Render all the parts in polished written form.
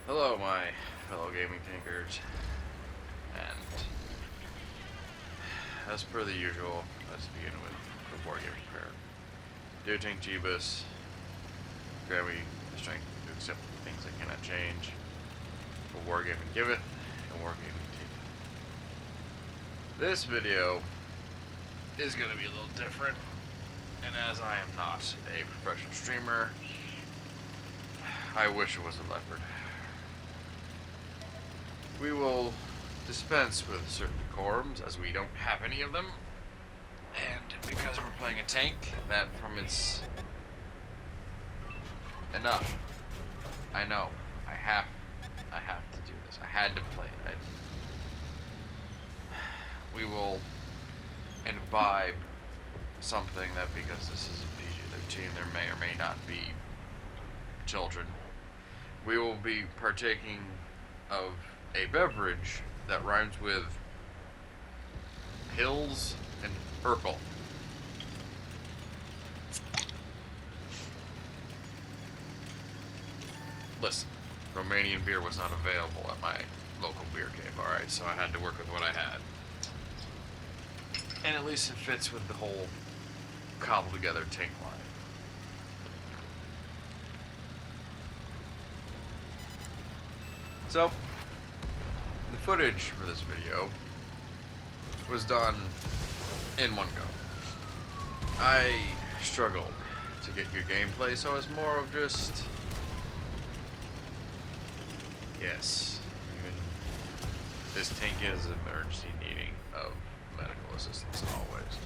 Hello, my fellow gaming tankers, and as per the usual, let's begin with the wargaming prayer. Do tank Jeebus, grant me the strength to accept the things I cannot change. For wargaming giveth, and wargaming taketh. This video is going to be a little different, and as I am not a professional streamer, I wish it was a leopard. We will dispense with certain decorums, as we don't have any of them, and because we're playing a tank, that from its... Enough. I know. I have to do this. I had to play it. We will imbibe something that, because this is a PG-13, there may or may not be children. We will be partaking of a beverage that rhymes with Hills and Urkel. Listen, Romanian beer was not available at my local beer cave, alright, so I had to work with what I had. And at least it fits with the whole cobbled together tank line. So, the footage for this video was done in one go. I struggled to get good gameplay, so it's more of just... Yes, even this tank is in emergency needing of medical assistance always.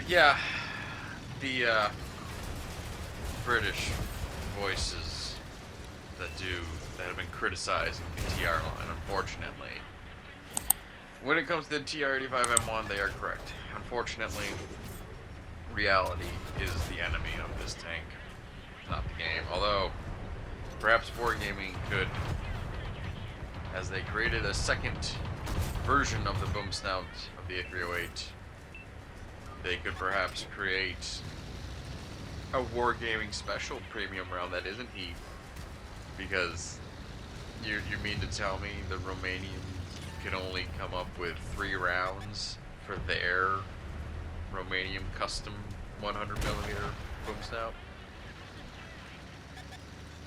Yeah, the British voices that have been criticizing the TR line, unfortunately. When it comes to the TR-85M1, they are correct. Unfortunately, reality is the enemy of this tank, not the game. Although, perhaps wargaming could, as they created a second version of the boom snout of the A308, they could perhaps create a wargaming special premium round that isn't Eve. Because you mean to tell me the Romanians can only come up with 3 rounds for their Romanian custom 100mm boom snout?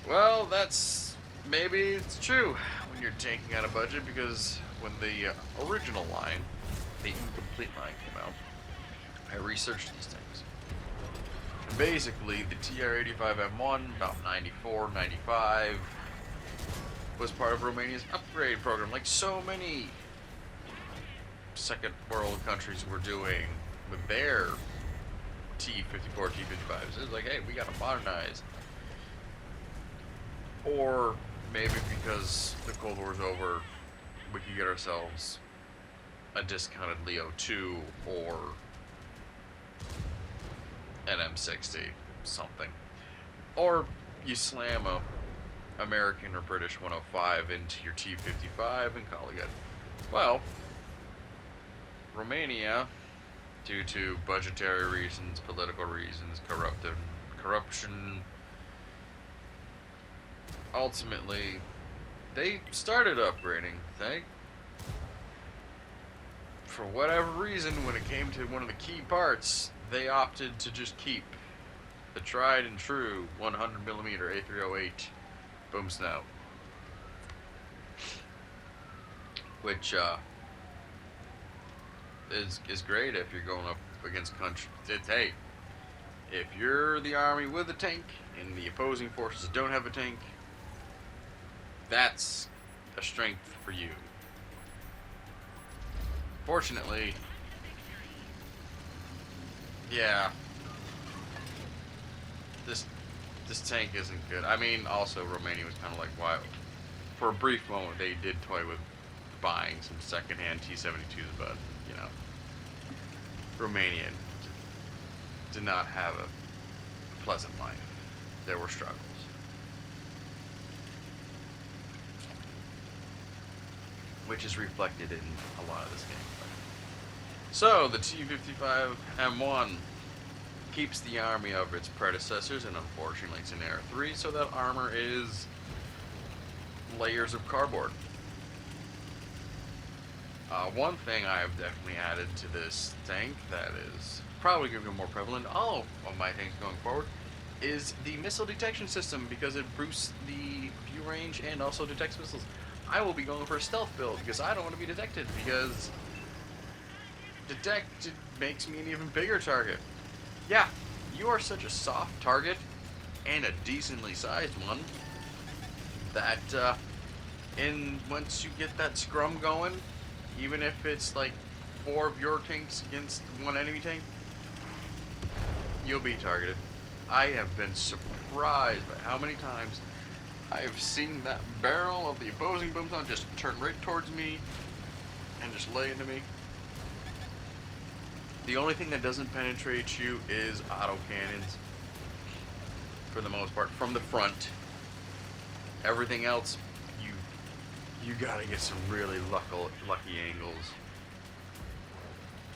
Well, maybe it's true when you're tanking on a budget, because when the original line, the incomplete line, came out, I researched these things. And basically, the TR-85M1, about 94, 95, was part of Romania's upgrade program, like so many second world countries were doing with their T-54, T-55s. It was like, hey, we gotta modernize. Or maybe because the Cold War's over, we could get ourselves a discounted Leo 2 or an M60, something. Or you slam a American or British 105 into your T-55 and call it good. Well, Romania, due to budgetary reasons, political reasons, corruption, ultimately, they started upgrading the thing. For whatever reason, when it came to one of the key parts, they opted to just keep the tried and true 100mm A308 boom snout, which is great if you're going up against country. Hey, if you're the army with a tank and the opposing forces don't have a tank, that's a strength for you. Fortunately, yeah, this tank isn't good. I mean, also Romania was kind of like, why? For a brief moment, they did toy with buying some secondhand T-72s, but you know, Romania did not have a pleasant life. There were struggles. Which is reflected in a lot of this gameplay. So, the T-55M1 keeps the army of its predecessors, and unfortunately it's an Air 3, so that armor is layers of cardboard. One thing I have definitely added to this tank that is probably going to be more prevalent in all of my tanks going forward is the missile detection system, because it boosts the view range and also detects missiles. I will be going for a stealth build because I don't want to be detected, because detected makes me an even bigger target. Yeah, you are such a soft target and a decently sized one that once you get that scrum going, even if it's like 4 of your tanks against 1 enemy tank, you'll be targeted. I have been surprised by how many times I've seen that barrel of the opposing boomtown just turn right towards me and just lay into me. The only thing that doesn't penetrate you is auto cannons, for the most part, from the front. Everything else, you gotta get some really lucky angles.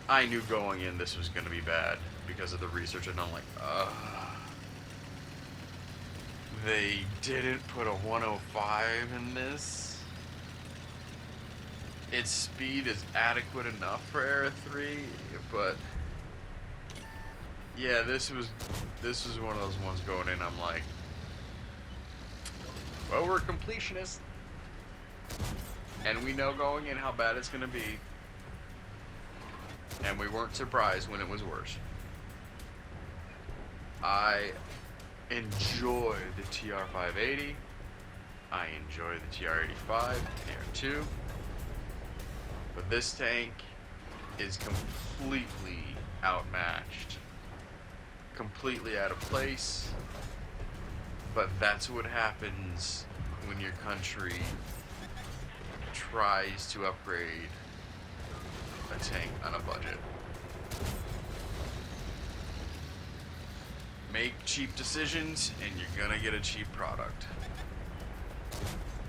I knew going in this was gonna be bad because of the research, and I'm like, they didn't put a 105 in this. Its speed is adequate enough for Era 3, but yeah, this was one of those ones going in, I'm like, well, we're completionists, and we know going in how bad it's gonna be, and we weren't surprised when it was worse. I enjoy the TR-580. I enjoy the TR-85 and TR-2. But this tank is completely outmatched. Completely out of place. But that's what happens when your country tries to upgrade a tank on a budget. Make cheap decisions and you're gonna get a cheap product.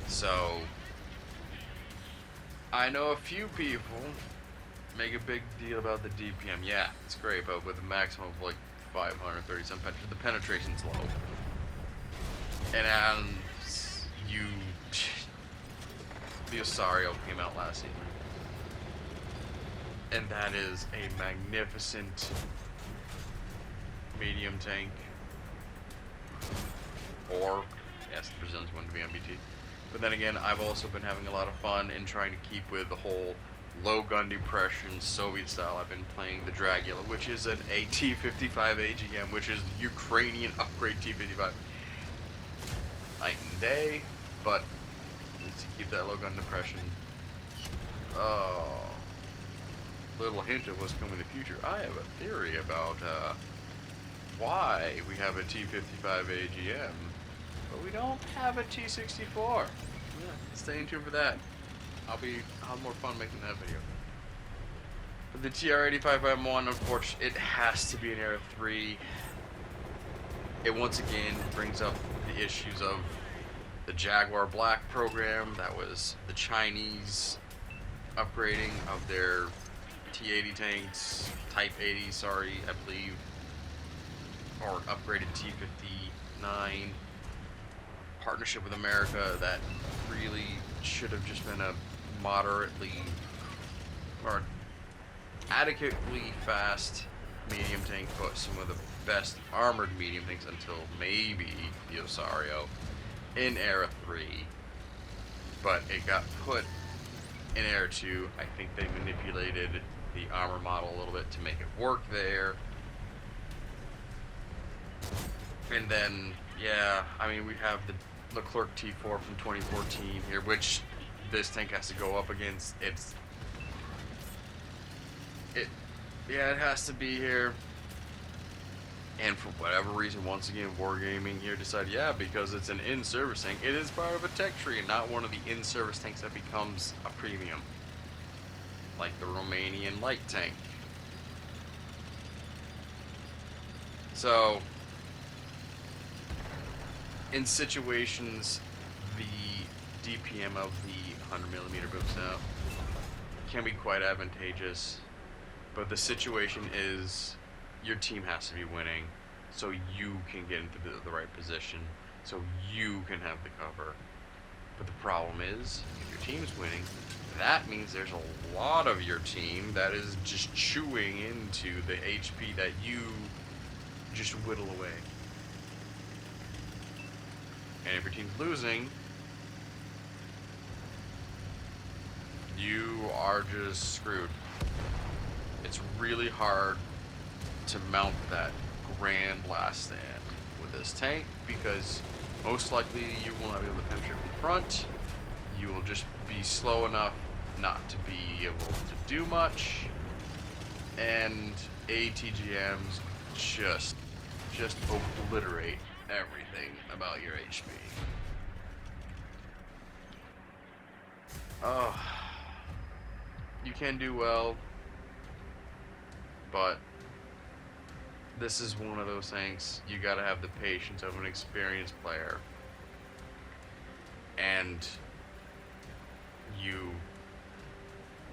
So I know a few people make a big deal about the DPM. Yeah, it's great, but with a maximum of like 530 some penetration, the penetration's low. And the Osario came out last season, and that is a magnificent medium tank. Or, yes, the Brazilians want to be MBT. But then again, I've also been having a lot of fun in trying to keep with the whole low gun depression Soviet style. I've been playing the Dragula, which is an T-55 AGM, which is the Ukrainian upgrade T-55. Night and day, but to keep that low gun depression. Oh, little hint of what's coming in the future. I have a theory about why we have a T-55 AGM, but we don't have a T-64. Yeah, stay tuned for that. I'll have more fun making that video. But the TR-85M1, unfortunately, it has to be an Era 3. It once again brings up the issues of the Jaguar Black program. That was the Chinese upgrading of their T-80 tanks, Type 80, sorry, I believe, or upgraded T-59 partnership with America that really should have just been a moderately or adequately fast medium tank, but some of the best armored medium tanks until maybe the Osario in Era 3, but it got put in Era 2. I think they manipulated the armor model a little bit to make it work there. And then, yeah, I mean, we have the Leclerc T4 from 2014 here, which this tank has to go up against. It has to be here. And for whatever reason, once again, Wargaming here decided, yeah, because it's an in-service tank, it is part of a tech tree and not one of the in-service tanks that becomes a premium, like the Romanian light tank. So, in situations, the DPM of the 100mm booms now can be quite advantageous, but the situation is your team has to be winning so you can get into the right position, so you can have the cover. But the problem is, if your team's winning, that means there's a lot of your team that is just chewing into the HP that you just whittle away. And if your team's losing, you are just screwed. It's really hard to mount that grand last stand with this tank because most likely you will not be able to penetrate from the front. You will just be slow enough not to be able to do much, and ATGMs just obliterate everything about your HP. Oh, you can do well, but this is one of those things you gotta have the patience of an experienced player, and you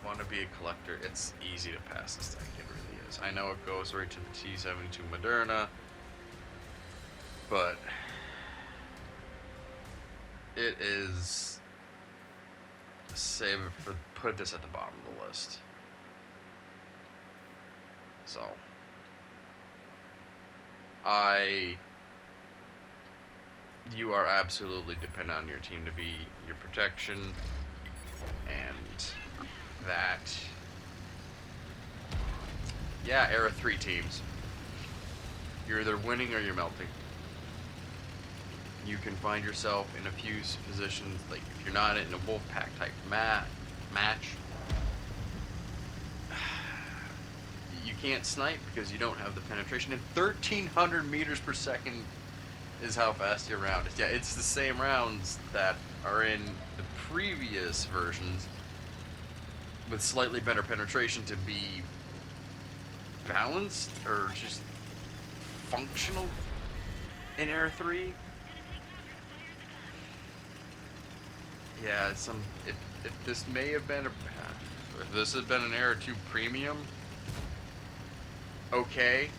want to be a collector. It's easy to pass this tank, it really is. I know it goes right to the T-72 Moderna, but it is, save it for, put this at the bottom of the list. So you are absolutely dependent on your team to be your protection, and that, yeah, Era 3 teams, you're either winning or you're melting. You can find yourself in a few positions, like if you're not in a Wolfpack type match, you can't snipe because you don't have the penetration, and 1,300 meters per second is how fast your round is. Yeah, it's the same rounds that are in the previous versions with slightly better penetration to be balanced or just functional in Era 3. Yeah, if this may have been if this had been an Era 2 Premium, okay,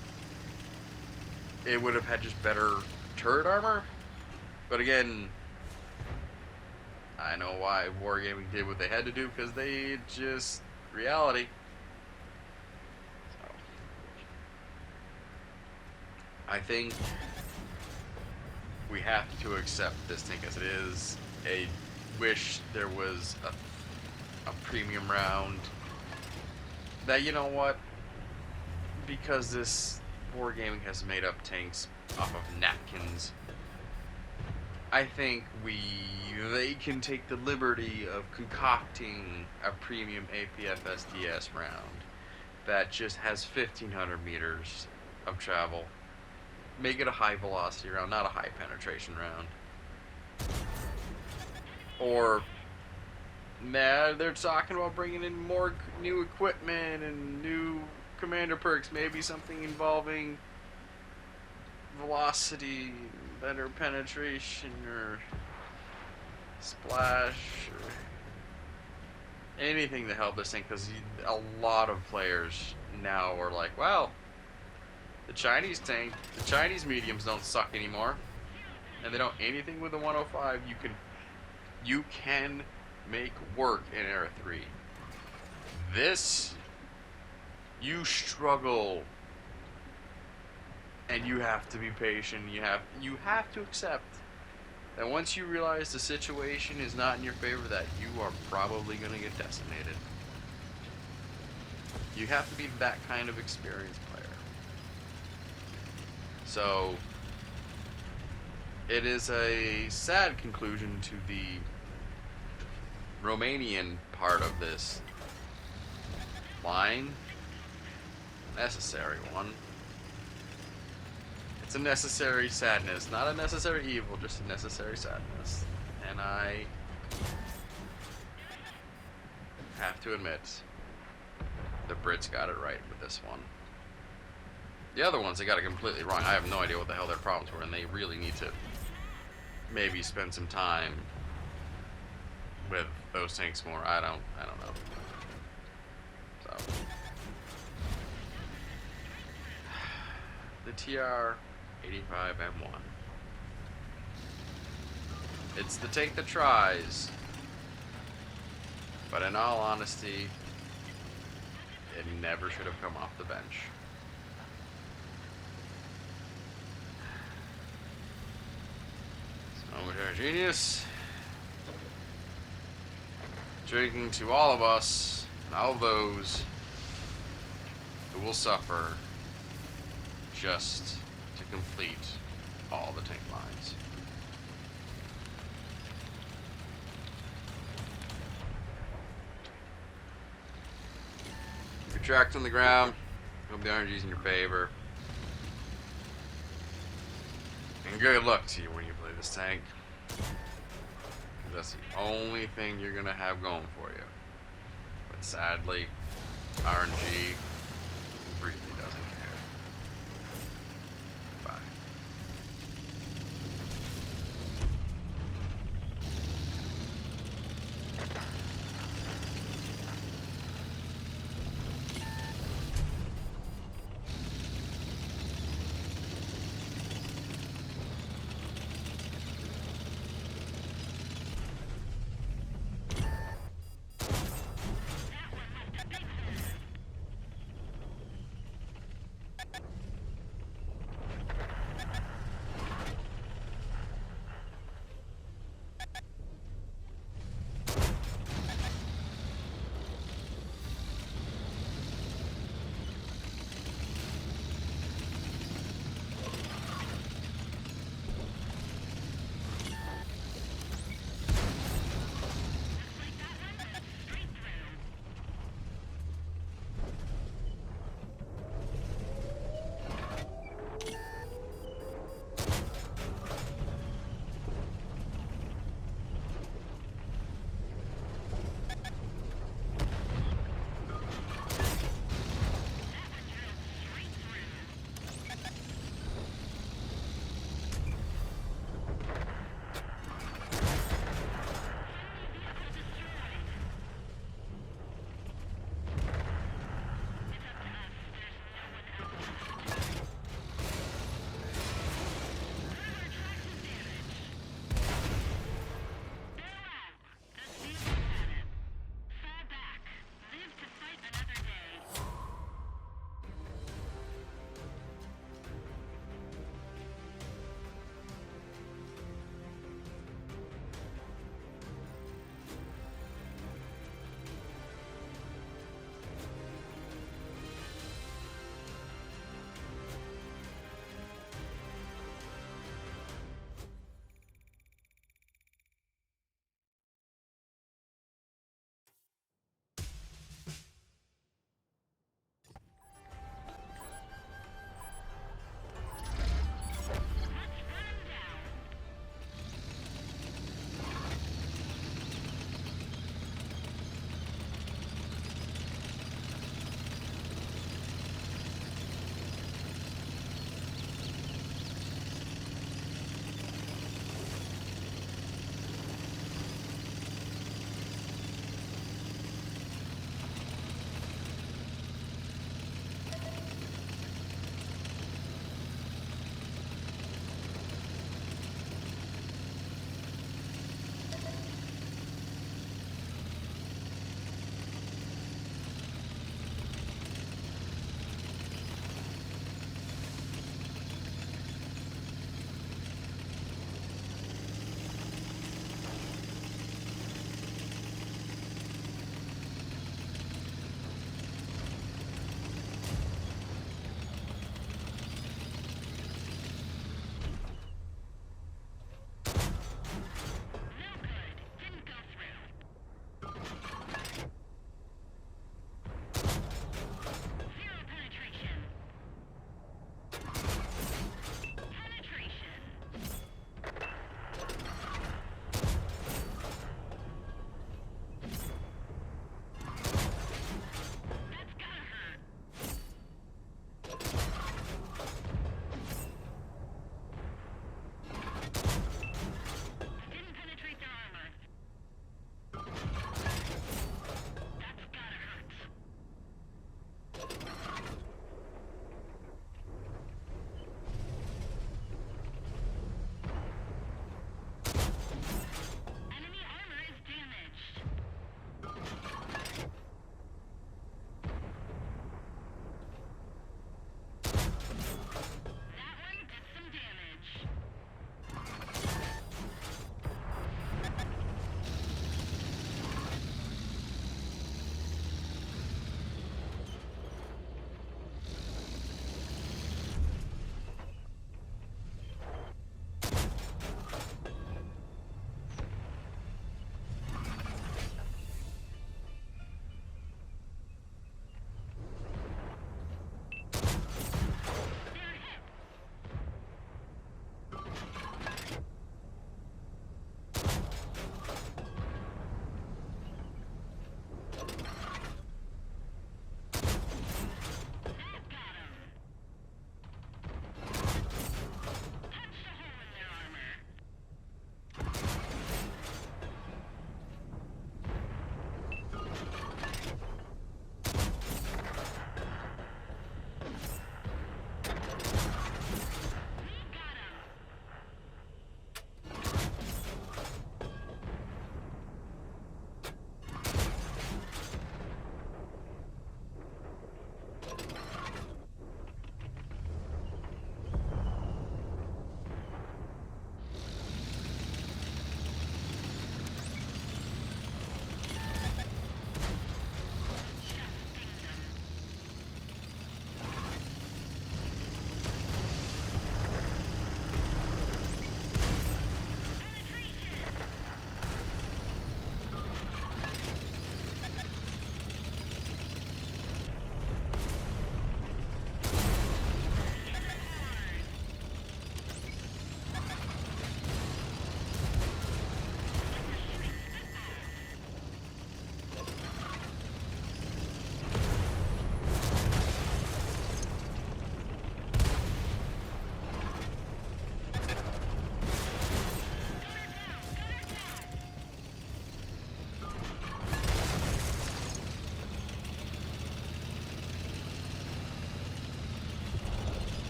it would have had just better turret armor. But again, I know why Wargaming did what they had to do, because they just reality. So, I think we have to accept this tank as it is. I wish there was a premium round that, you know what, because this Wargaming has made up tanks off of napkins, I think they can take the liberty of concocting a premium APF SDS round that just has 1,500 meters of travel. Make it a high velocity round, not a high penetration round. Or, nah, they're talking about bringing in more new equipment and new commander perks, maybe something involving velocity, better penetration, or splash, or anything to help this thing, because a lot of players now are like, wow, the Chinese mediums don't suck anymore, and they don't anything with the 105 you can make work in Era 3. This, you struggle, and you have to be patient. You have to accept that once you realize the situation is not in your favor, that you are probably going to get decimated. You have to be that kind of experienced player. So it is a sad conclusion to the Romanian part of this line. Necessary one. It's a necessary sadness, not a necessary evil, just a necessary sadness. And I have to admit, the Brits got it right with this one. The other ones, they got it completely wrong. I have no idea what the hell their problems were, and they really need to maybe spend some time with those tanks more. I don't know. So the TR-85M1. It's the take that tries. But in all honesty, it never should have come off the bench. Momentary genius. Drinking to all of us and all those who will suffer just to complete all the tank lines. If you're tracked on the ground, hope the RNG's in your favor. And good luck to you when you play this tank. That's the only thing you're gonna have going for you. But sadly, RNG really doesn't.